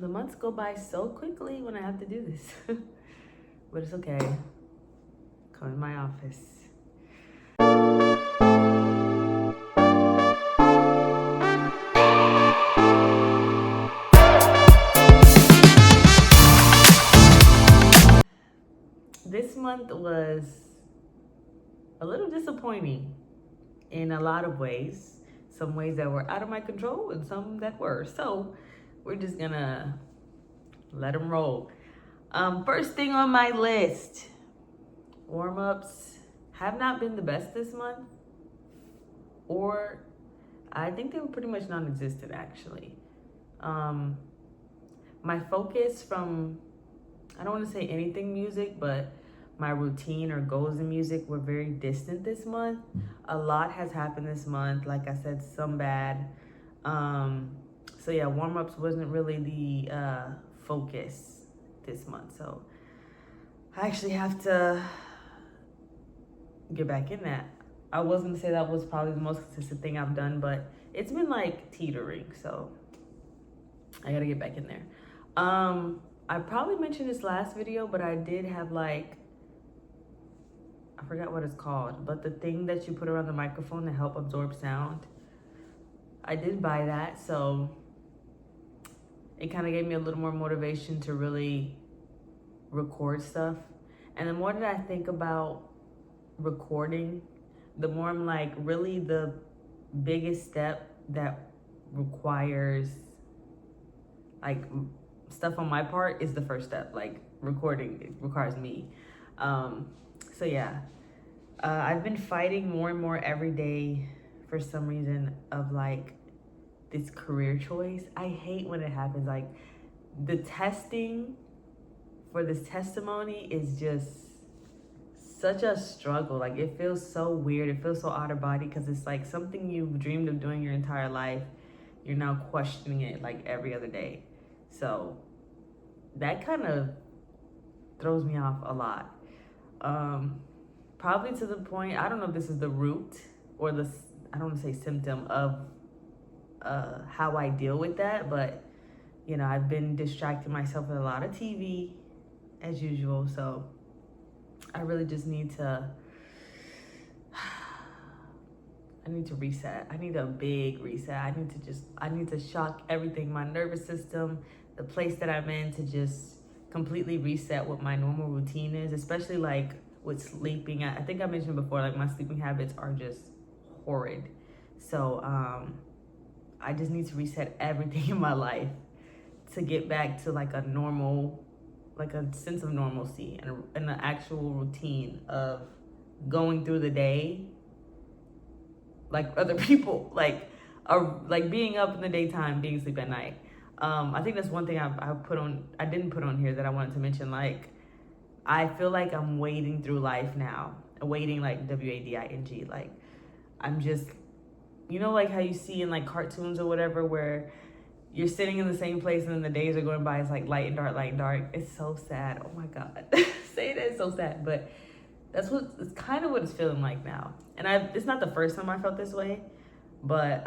The months go by so quickly when I have to do this. But it's okay. Come in my office. This month was a little disappointing in a lot of ways. Some ways that were out of my control and some that were. So we're just gonna let them roll. First thing on my list, warm-ups have not been the best this month, or I think they were pretty much non-existent actually. My focus from, I don't want to say anything music, but my routine or goals in music were very distant this month. A lot has happened this month. Like I said, some bad. So yeah, warm-ups wasn't really the focus this month. So I actually have to get back in that. I was gonna say that was probably the most consistent thing I've done, but it's been like teetering. So I gotta get back in there. I probably mentioned this last video, but I did have like, I forgot what it's called, but the thing that you put around the microphone to help absorb sound. I did buy that, so it kind of gave me a little more motivation to really record stuff. And the more that I think about recording, the more I'm like, really the biggest step that requires like stuff on my part is the first step. Like recording, it requires me. So yeah, I've been fighting more and more every day for some reason of like this career choice. I hate when it happens. Like the testing for this testimony is just such a struggle. Like it feels so weird. It feels so out of body because it's like something you've dreamed of doing your entire life. You're now questioning it like every other day. So that kind of throws me off a lot. Probably to the point, I don't know if this is the root or the, I don't want to say symptom of how I deal with that, but you know, I've been distracting myself with a lot of TV as usual. So I really just need to, I need to reset. I need a big reset. I need to shock everything, my nervous system, the place that I'm in, to just completely reset what my normal routine is, especially like with sleeping. I think I mentioned before, like my sleeping habits are just horrid. So I just need to reset everything in my life to get back to like a normal, like a sense of normalcy and an actual routine of going through the day like other people, like being up in the daytime, being asleep at night. I think that's one thing I didn't put on here that I wanted to mention. Like, I feel like I'm wading through life now. Wading, like W-A-D-I-N-G. Like, I'm just, you know, like how you see in like cartoons or whatever, where you're sitting in the same place and then the days are going by. It's like light and dark, light and dark. It's so sad. Oh my God. Saying that is so sad, but it's kind of what it's feeling like now. And it's not the first time I felt this way, but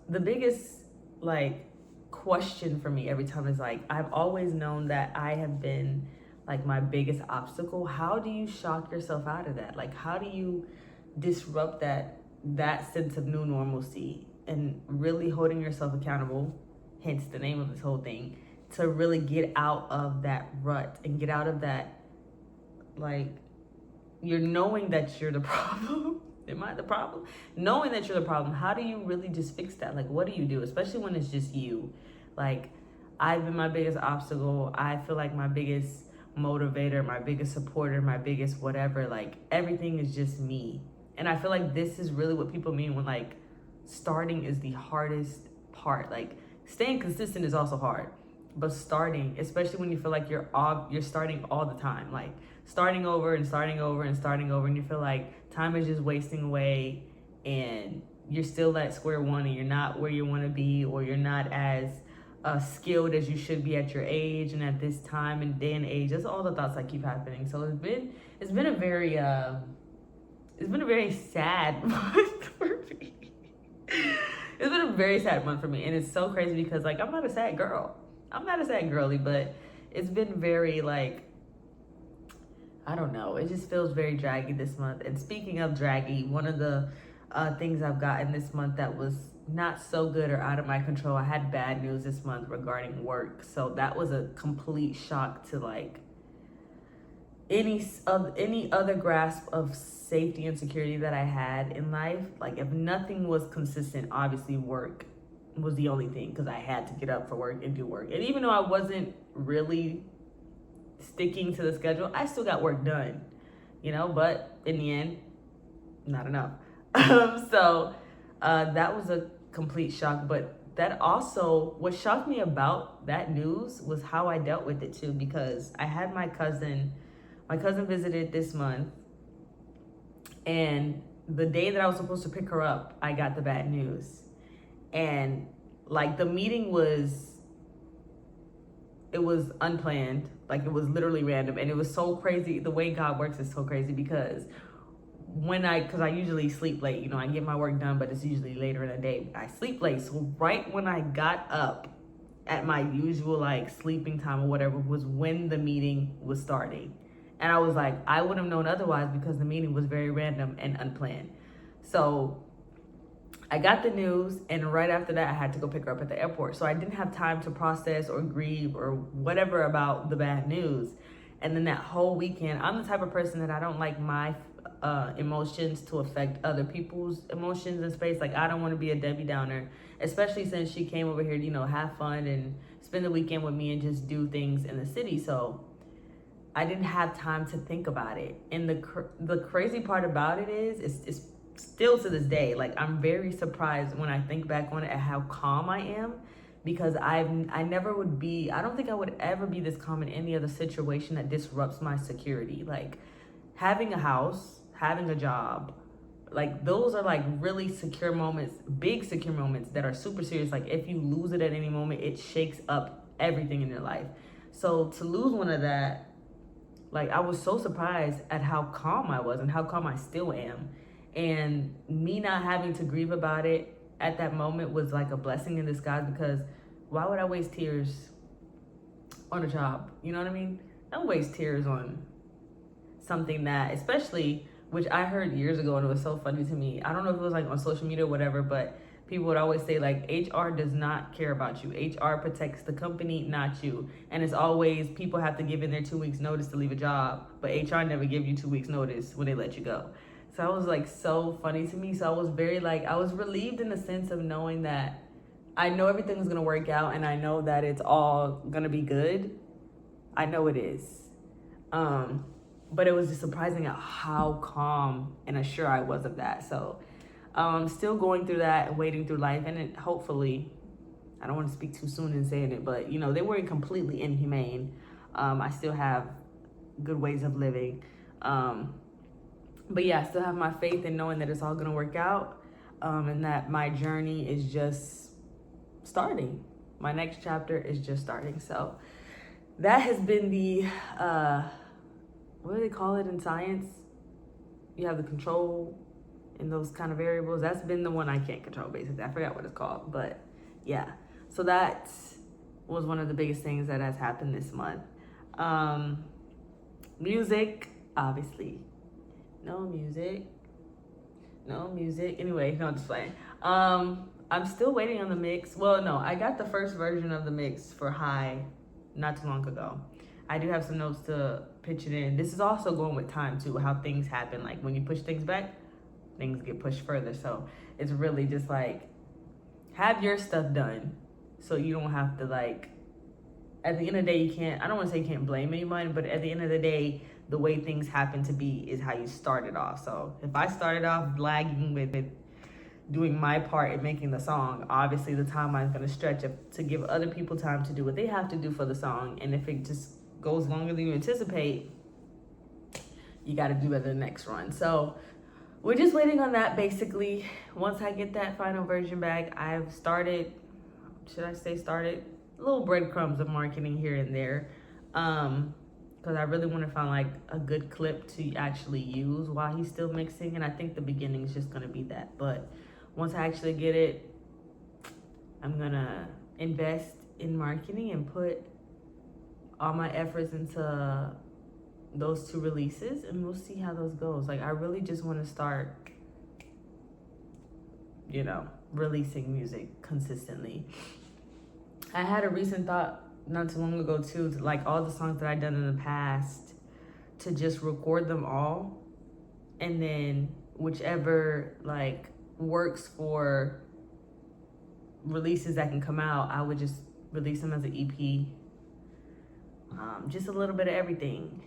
the biggest like question for me every time is like, I've always known that I have been like my biggest obstacle. How do you shock yourself out of that? Like, how do you disrupt that sense of new normalcy and really holding yourself accountable, hence the name of this whole thing, to really get out of that rut and get out of that, like, you're knowing that you're the problem. Am I the problem? Knowing that you're the problem, how do you really just fix that? Like, what do you do? Especially when it's just you. Like, I've been my biggest obstacle. I feel like my biggest motivator, my biggest supporter, my biggest whatever. Like, everything is just me. And I feel like this is really what people mean when, like, starting is the hardest part. Like, staying consistent is also hard. But starting, especially when you feel like you're starting all the time. Like, starting over and starting over and starting over, and you feel like time is just wasting away and you're still at square one and you're not where you want to be, or you're not as skilled as you should be at your age and at this time and day and age. That's all the thoughts that keep happening. So it's been a very sad month for me. It's been a very sad month for me, and it's so crazy because like I'm not a sad girl. I'm not a sad girly, but it's been very like, I don't know. It just feels very draggy this month. And speaking of draggy, one of the things I've gotten this month that was not so good or out of my control, I had bad news this month regarding work. So that was a complete shock to like any other grasp of safety and security that I had in life. Like if nothing was consistent, obviously work was the only thing because I had to get up for work and do work. And even though I wasn't really sticking to the schedule, I still got work done, but in the end, not enough. So that was a complete shock. But that also, what shocked me about that news was how I dealt with it too, because I had my cousin visited this month, and the day that I was supposed to pick her up, I got the bad news. And like the meeting was unplanned. Like it was literally random, and it was so crazy. The way God works is so crazy because because I usually sleep late, I get my work done, but it's usually later in the day. I sleep late, so right when I got up at my usual like sleeping time or whatever was when the meeting was starting. And I was like, I would have known otherwise because the meeting was very random and unplanned. So I got the news, and right after that, I had to go pick her up at the airport. So I didn't have time to process or grieve or whatever about the bad news. And then that whole weekend, I'm the type of person that I don't like my emotions to affect other people's emotions in space. Like I don't want to be a Debbie Downer, especially since she came over here to, have fun and spend the weekend with me and just do things in the city. So I didn't have time to think about it. And the crazy part about it is, it's still to this day, like I'm very surprised when I think back on it at how calm I am, because I don't think I would ever be this calm in any other situation that disrupts my security. Like having a house, having a job, like those are like really secure moments, big secure moments that are super serious. Like if you lose it at any moment, it shakes up everything in your life. So to lose one of that, like I was so surprised at how calm I was and how calm I still am. And me not having to grieve about it at that moment was like a blessing in disguise, because why would I waste tears on a job? You know what I mean? I don't waste tears on something that, especially, which I heard years ago and it was so funny to me. I don't know if it was like on social media or whatever, but people would always say like HR does not care about you. HR protects the company, not you. And it's always people have to give in their 2 weeks notice to leave a job, but HR never give you 2 weeks notice when they let you go. So that was like so funny to me. So I was very like, I was relieved in the sense of knowing that I know everything's gonna work out and I know that it's all gonna be good. I know it is. But it was just surprising at how calm and assured I was of that. So still going through that and wading through life, and it hopefully, I don't want to speak too soon in saying it, but they weren't completely inhumane. I still have good ways of living. But yeah, I still have my faith in knowing that it's all gonna work out, and that my journey is just starting. My next chapter is just starting. So that has been the, what do they call it in science? You have the control in those kind of variables. That's been the one I can't control, basically. I forgot what it's called, but yeah. So that was one of the biggest things that has happened this month. Music, obviously. No music. Anyway, no, I'm just playing. I'm still waiting on the mix. Well, no, I got the first version of the mix for High not too long ago. I do have some notes to pitch it in. This is also going with time too, how things happen. Like when you push things back, things get pushed further. So it's really just like, have your stuff done so you don't have to like, at the end of the day, I don't want to say you can't blame anyone, but at the end of the day, the way things happen to be is how you started off. So if I started off lagging with it, doing my part in making the song, obviously the timeline's going to stretch up to give other people time to do what they have to do for the song. And if it just goes longer than you anticipate, you got to do it the next run. So we're just waiting on that, basically. Once I get that final version back, I've started, little breadcrumbs of marketing here and there, because I really want to find like a good clip to actually use while he's still mixing. And I think the beginning is just going to be that. But once I actually get it I'm gonna invest in marketing and put all my efforts into those 2 releases, and we'll see how those goes. Like, I really just want to start, releasing music consistently. I had a recent thought not too long ago too, to, like, all the songs that I've done in the past, to just record them all, and then whichever like works for releases that can come out, I would just release them as an EP. Just a little bit of everything,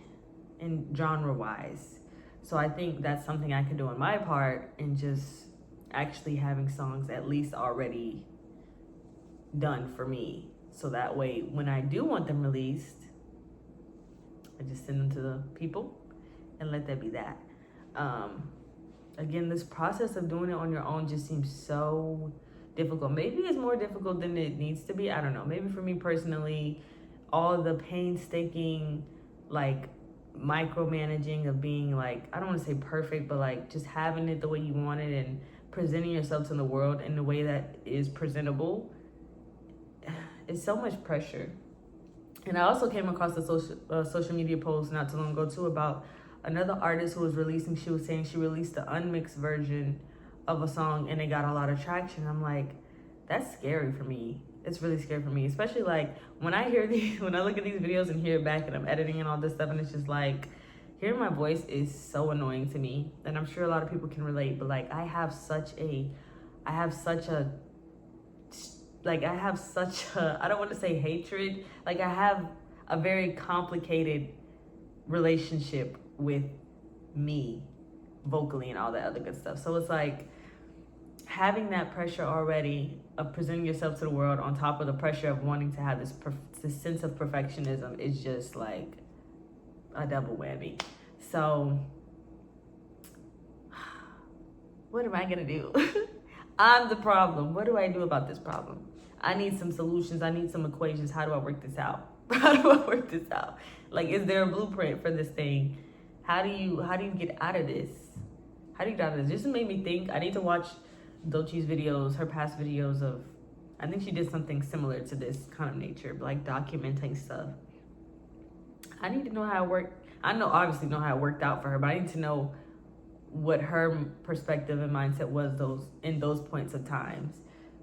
and genre wise. So I think that's something I can do on my part, and just actually having songs at least already done for me. So that way, when I do want them released, I just send them to the people and let that be that. Again, this process of doing it on your own just seems so difficult. Maybe it's more difficult than it needs to be. I don't know. Maybe for me personally, all the painstaking, like, micromanaging of being, like, I don't want to say perfect, but like just having it the way you want it and presenting yourself to the world in a way that is presentable, is so much pressure. And I also came across a social media post not too long ago too about another artist who was releasing. She was saying she released the unmixed version of a song and it got a lot of traction. I'm like, that's scary for me. It's really scary for me, especially like when I hear these, when I look at these videos and hear it back and I'm editing and all this stuff, and it's just like, hearing my voice is so annoying to me. And I'm sure a lot of people can relate, but like I have such a, I don't want to say hatred. Like, I have a very complicated relationship with me vocally and all that other good stuff. So it's like having that pressure already of presenting yourself to the world on top of the pressure of wanting to have this sense of perfectionism is just like a double whammy. So what am I gonna do? I'm the problem. What do I do about this problem? I need some solutions. I need some equations. How do I work this out? How do I work this out? Like, is there a blueprint for this thing? How do you get out of this? How do you get out of this? This just made me think. I need to watch Dolce's videos, her past videos of, I think she did something similar to this kind of nature, like documenting stuff. I need to know how it worked. I obviously know how it worked out for her, but I need to know what her perspective and mindset was in those points of times.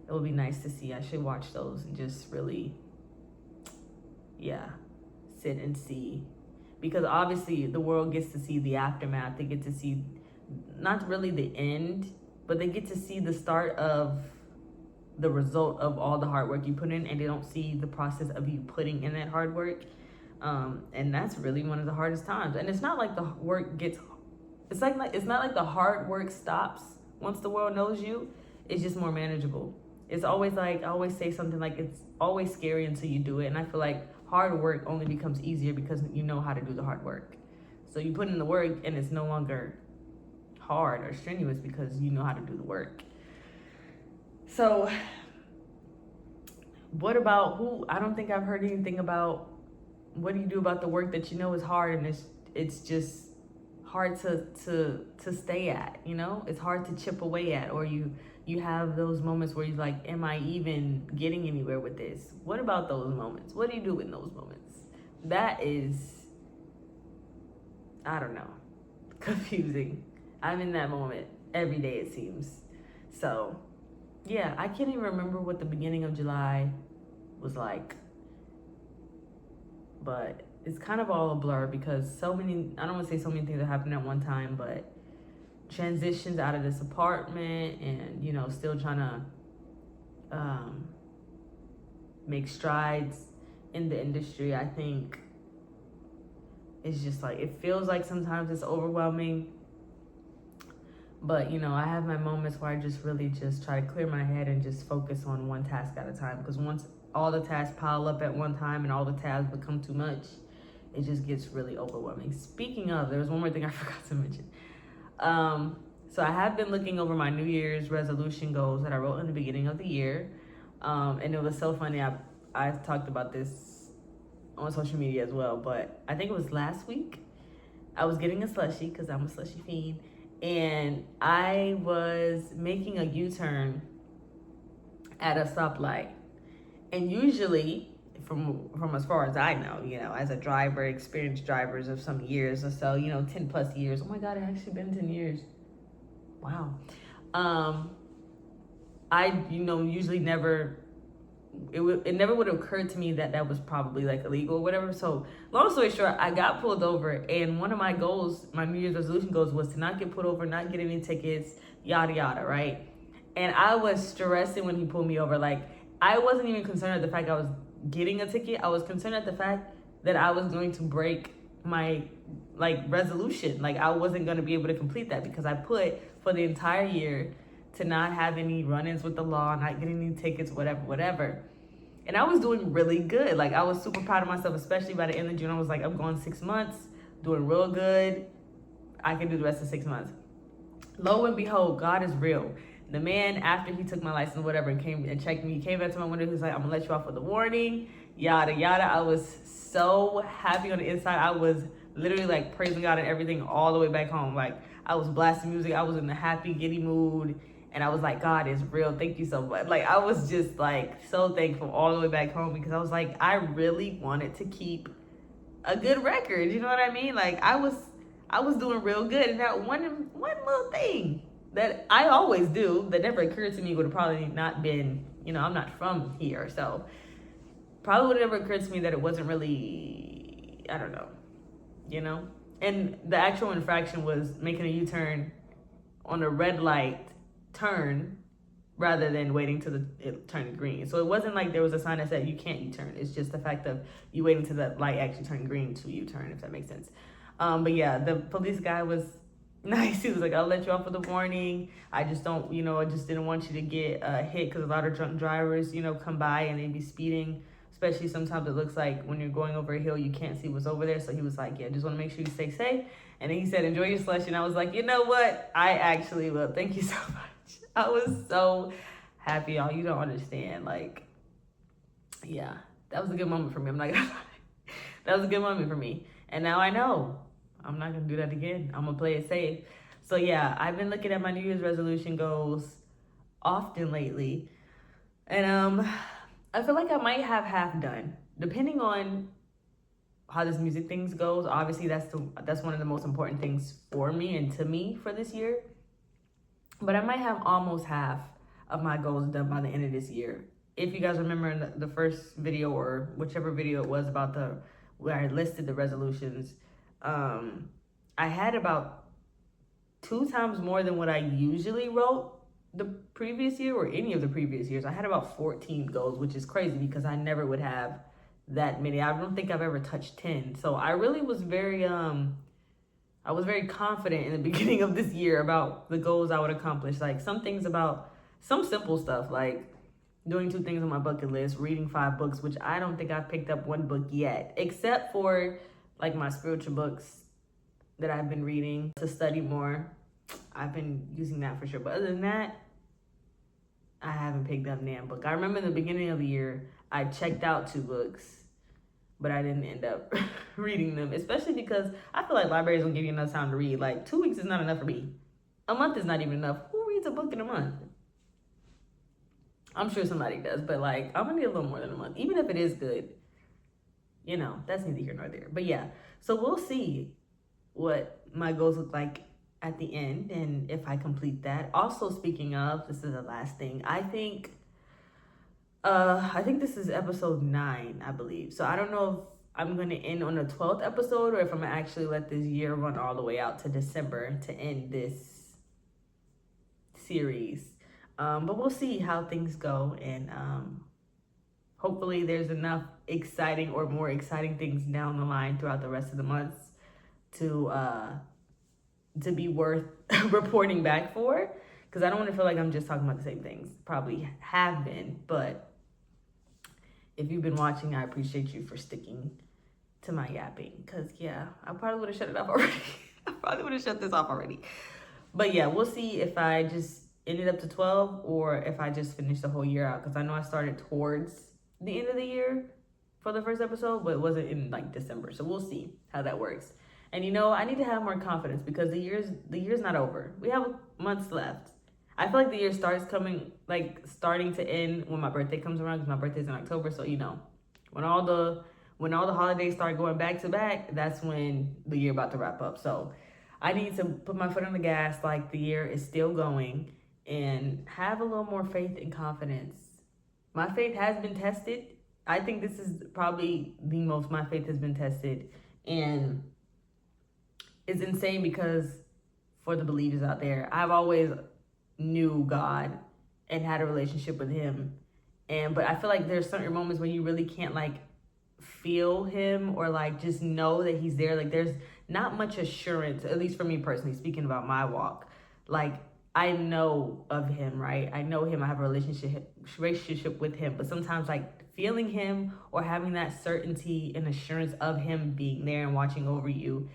It would be nice to see. I should watch those and just really, sit and see. Because obviously the world gets to see the aftermath. They get to see not really the end, but they get to see the start of the result of all the hard work you put in, and they don't see the process of you putting in that hard work. And that's really one of the hardest times. And it's not like the work gets, it's not like the hard work stops once the world knows you. It's just more manageable. It's always like, I always say something like, it's always scary until you do it. And I feel like hard work only becomes easier because you know how to do the hard work. So you put in the work and it's no longer hard or strenuous because you know how to do the work. So what about I don't think I've heard anything about what do you do about the work that you know is hard and it's just hard to stay at, It's hard to chip away at, or you have those moments where you're like, am I even getting anywhere with this? What about those moments? What do you do in those moments? That is, I don't know, confusing. I'm in that moment every day, it seems. So yeah, I can't even remember what the beginning of July was like, but it's kind of all a blur because I don't want to say so many things that happened at one time, but transitions out of this apartment and, still trying to make strides in the industry. I think it's just like, it feels like sometimes it's overwhelming, but, I have my moments where I just really just try to clear my head and just focus on one task at a time. Because once all the tasks pile up at one time and all the tasks become too much, it just gets really overwhelming. Speaking of, there was one more thing I forgot to mention. So I have been looking over my New Year's resolution goals that I wrote in the beginning of the year. And it was so funny. I talked about this on social media as well, but I think it was last week. I was getting a slushie because I'm a slushie fiend. And I was making a U-turn at a stoplight. And usually, from as far as I know, as a driver, experienced drivers of some years or so, 10 plus years. Oh my God, it actually been 10 years. Wow. I, usually never, it never would have occurred to me that that was probably like illegal or whatever. So long story short, I got pulled over, and one of my goals, my New Year's resolution goals, was to not get pulled over, not get any tickets, yada yada, right? And I was stressing when he pulled me over. Like, I wasn't even concerned at the fact I was getting a ticket. I was concerned at the fact that I was going to break my resolution. Like, I wasn't going to be able to complete that because I put for the entire year to not have any run-ins with the law, not getting any tickets, whatever. And I was doing really good. Like, I was super proud of myself, especially by the end of June. I was like, I'm going 6 months, doing real good. I can do the rest of 6 months. Lo and behold, God is real. The man, after he took my license, whatever, and came and checked me, he came back to my window. He was like, I'm gonna let you off with a warning, yada, yada. I was so happy on the inside. I was literally like praising God and everything all the way back home. Like, I was blasting music. I was in a happy, giddy mood. And I was like, God is real. Thank you so much. Like, I was just like so thankful all the way back home because I was like, I really wanted to keep a good record. You know what I mean? Like, I was doing real good. And that one little thing that I always do that never occurred to me would have probably not been, I'm not from here. So probably would have never occurred to me that it wasn't really, I don't know. And the actual infraction was making a U-turn on a red light turn rather than waiting till it turned green. So it wasn't like there was a sign that said you can't U-turn. It's just the fact of you waiting till the light actually turned green to U-turn, if that makes sense. But yeah, the police guy was nice. He was like, I'll let you off with a warning. I just don't, I just didn't want you to get hit because a lot of drunk drivers, come by and they be speeding. Especially sometimes it looks like when you're going over a hill, you can't see what's over there. So he was like, yeah, just want to make sure you stay safe. And then he said, enjoy your slush. And I was like, you know what? I actually will. Thank you so much. I was so happy, y'all. You don't understand. Like, yeah, that was a good moment for me. I'm not gonna lie. That was a good moment for me. And now I know I'm not gonna do that again. I'm gonna play it safe. So yeah, I've been looking at my New Year's resolution goals often lately. And I feel like I might have half done, depending on how this music things goes. Obviously, that's one of the most important things for me and to me for this year. But I might have almost half of my goals done by the end of this year. If you guys remember in the first video or whichever video it was about where I listed the resolutions, I had about 2 times more than what I usually wrote the previous year or any of the previous years. I had about 14 goals, which is crazy because I never would have that many. I don't think I've ever touched 10. So I really was very confident in the beginning of this year about the goals I would accomplish. Like some simple stuff, like doing 2 things on my bucket list, reading 5 books, which I don't think I've picked up 1 book yet, except for like my spiritual books that I've been reading to study more. I've been using that for sure. But other than that, I haven't picked up a book. I remember in the beginning of the year, I checked out 2 books, but I didn't end up reading them, especially because I feel like libraries don't give you enough time to read. Like 2 weeks is not enough for me. A month is not even enough. Who reads a book in a month? I'm sure somebody does, but like I'm gonna need a little more than a month, even if it is good. That's neither here nor there. But yeah, so we'll see what my goals look like at the end and if I complete that. Also, speaking of, this is the last thing. I think this is episode 9, I believe. So I don't know if I'm gonna end on the 12th episode or if I'm gonna actually let this year run all the way out to December to end this series. But we'll see how things go, and hopefully there's enough exciting or more exciting things down the line throughout the rest of the months to be worth reporting back for, because I don't want to feel like I'm just talking about the same things. Probably have been, but if you've been watching, I appreciate you for sticking to my yapping, because yeah, I probably would have shut it off already. I probably would have shut this off already. But yeah, we'll see if I just ended up to 12 or if I just finished the whole year out, because I know I started towards the end of the year for the first episode, but it wasn't in like December. So we'll see how that works. And I need to have more confidence because the year's not over. We have months left. I feel like the year starts coming like starting to end when my birthday comes around, because my birthday's in October. So when all the holidays start going back to back, that's when the year about to wrap up. So I need to put my foot on the gas, like the year is still going, and have a little more faith and confidence. My faith has been tested. I think this is probably the most my faith has been tested, and it's insane because for the believers out there, I've always knew God and had a relationship with him. But I feel like there's certain moments when you really can't like feel him or like just know that he's there. Like there's not much assurance, at least for me personally, speaking about my walk. Like I know of him, right? I know him. I have a relationship with him. But sometimes like feeling him or having that certainty and assurance of him being there and watching over you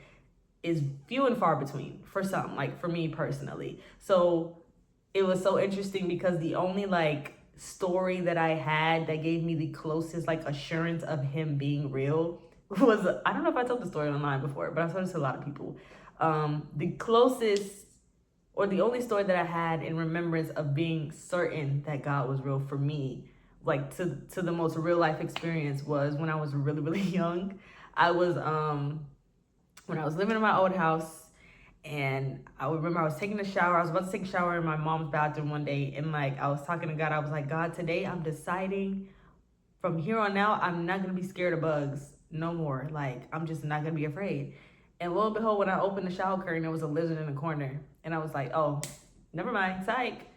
is few and far between for some, like for me personally. So it was so interesting because the only like story that I had that gave me the closest like assurance of him being real was, I don't know if I told the story online before, but I've told this to a lot of people. The closest or the only story that I had in remembrance of being certain that God was real for me, like to the most real life experience, was when I was really, really young. I was when I was living in my old house, and I remember I was taking a shower. I was about to take a shower in my mom's bathroom one day, and like I was talking to God. I was like, God, today I'm deciding from here on out, I'm not gonna be scared of bugs no more. Like I'm just not gonna be afraid. And lo and behold, when I opened the shower curtain, there was a lizard in the corner, and I was like, oh, never mind, psych.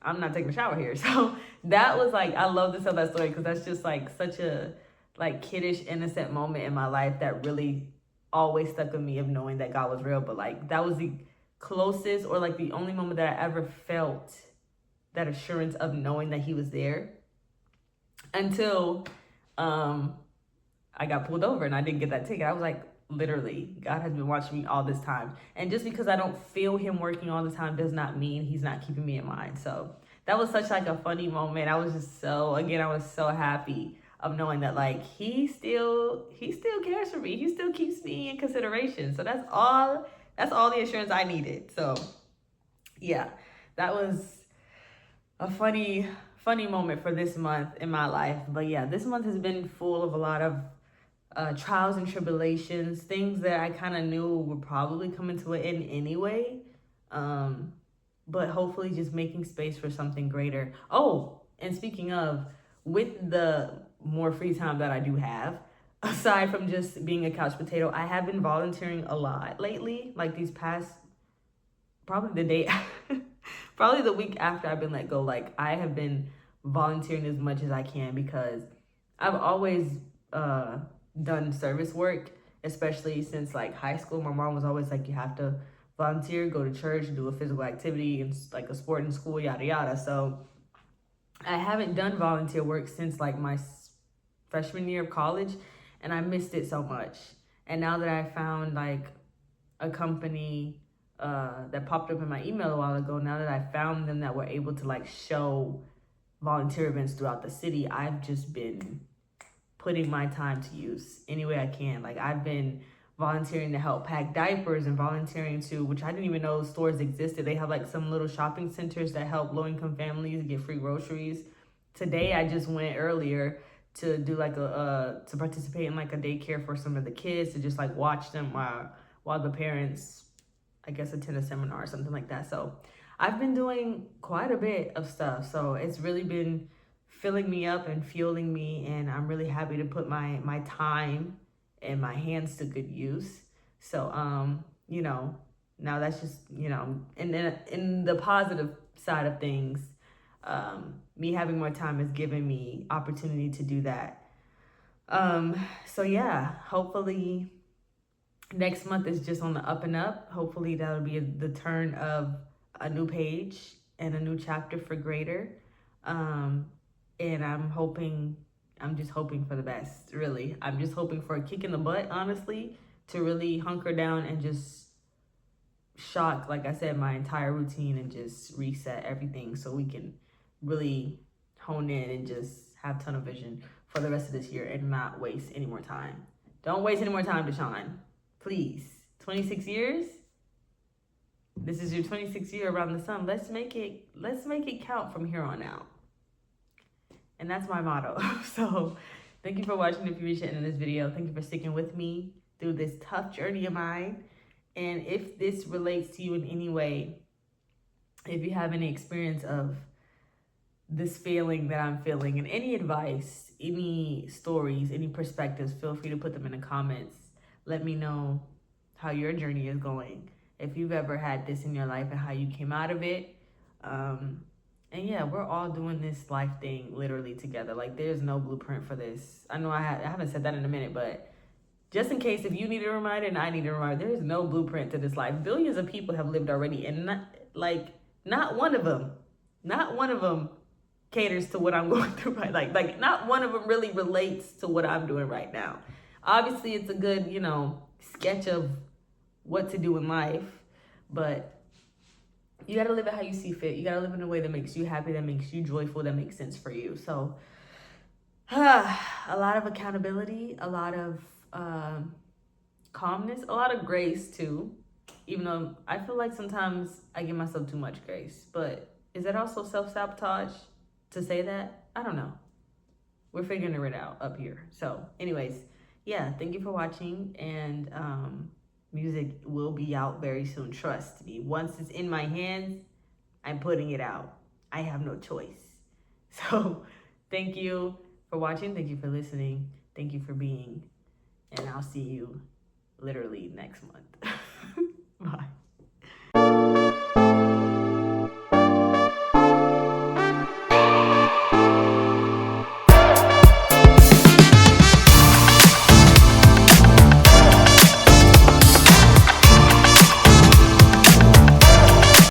I'm not taking a shower here. So that was like, I love to tell that story because that's just like such a like kiddish, innocent moment in my life that really always stuck with me of knowing that God was real. But like that was the closest or like the only moment that I ever felt that assurance of knowing that he was there until I got pulled over and I didn't get that ticket. I was like, literally, God has been watching me all this time. And just because I don't feel him working all the time does not mean he's not keeping me in mind. So that was such like a funny moment. I was just so, again, I was so happy of knowing that like he still cares for me. He still keeps me in consideration. So that's all the assurance I needed. So yeah, that was a funny moment for this month in my life. But yeah, this month has been full of a lot of trials and tribulations, things that I kind of knew were probably coming to an end anyway. But hopefully just making space for something greater. Oh, and speaking of, with the more free time that I do have, aside from just being a couch potato, I have been volunteering a lot lately. Like these past, probably the day, probably the week after I've been let go, like I have been volunteering as much as I can because I've always done service work, especially since like high school. My mom was always like, you have to volunteer, go to church, do a physical activity and like a sport in school, yada yada. So I haven't done volunteer work since like my freshman year of college, and I missed it so much. And now that I found like a company that popped up in my email a while ago, now that I found them that were able to like show volunteer events throughout the city, I've just been putting my time to use any way I can. Like I've been volunteering to help pack diapers and volunteering to, which I didn't even know stores existed. They have like some little shopping centers that help low-income families get free groceries. Today I just went earlier to do like to participate in like a daycare for some of the kids, to just like watch them while the parents, I guess, attend a seminar or something like that. So I've been doing quite a bit of stuff. So it's really been filling me up and fueling me, and I'm really happy to put my time and my hands to good use. So now that's just, and then in the positive side of things, me having more time has given me opportunity to do that. So yeah, hopefully next month is just on the up and up. Hopefully that'll be the turn of a new page and a new chapter for greater. And I'm just hoping for the best, really. I'm just hoping for a kick in the butt, honestly, to really hunker down and just shock, like I said, my entire routine and just reset everything so we can really hone in and just have tunnel vision for the rest of this year and not waste any more time. Don't waste any more time, Deshaun. Please. 26 years? This is your 26th year around the sun. Let's make it count from here on out. And that's my motto. So thank you for watching. If you reached the end of this video, thank you for sticking with me through this tough journey of mine. And if this relates to you in any way, if you have any experience of this feeling that I'm feeling, and any advice, any stories, any perspectives, feel free to put them in the comments. Let me know how your journey is going, if you've ever had this in your life and how you came out of it. And yeah, we're all doing this life thing literally together. Like, there's no blueprint for this. I know I haven't said that in a minute, but just in case, if you need a reminder and I need a reminder, there is no blueprint to this life. Billions of people have lived already, and not one of them caters to what I'm going through right. Like not one of them really relates to what I'm doing right now. Obviously, it's a good, sketch of what to do in life, but you got to live it how you see fit. You got to live in a way that makes you happy, that makes you joyful, that makes sense for you. So a lot of accountability, a lot of calmness, a lot of grace too, even though I feel like sometimes I give myself too much grace. But is that also self-sabotage to say that? I don't know. We're figuring it out up here. So anyways, yeah, thank you for watching. And music will be out very soon. Trust me. Once it's in my hands, I'm putting it out. I have no choice. So thank you for watching. Thank you for listening. Thank you for being. And I'll see you literally next month. Bye.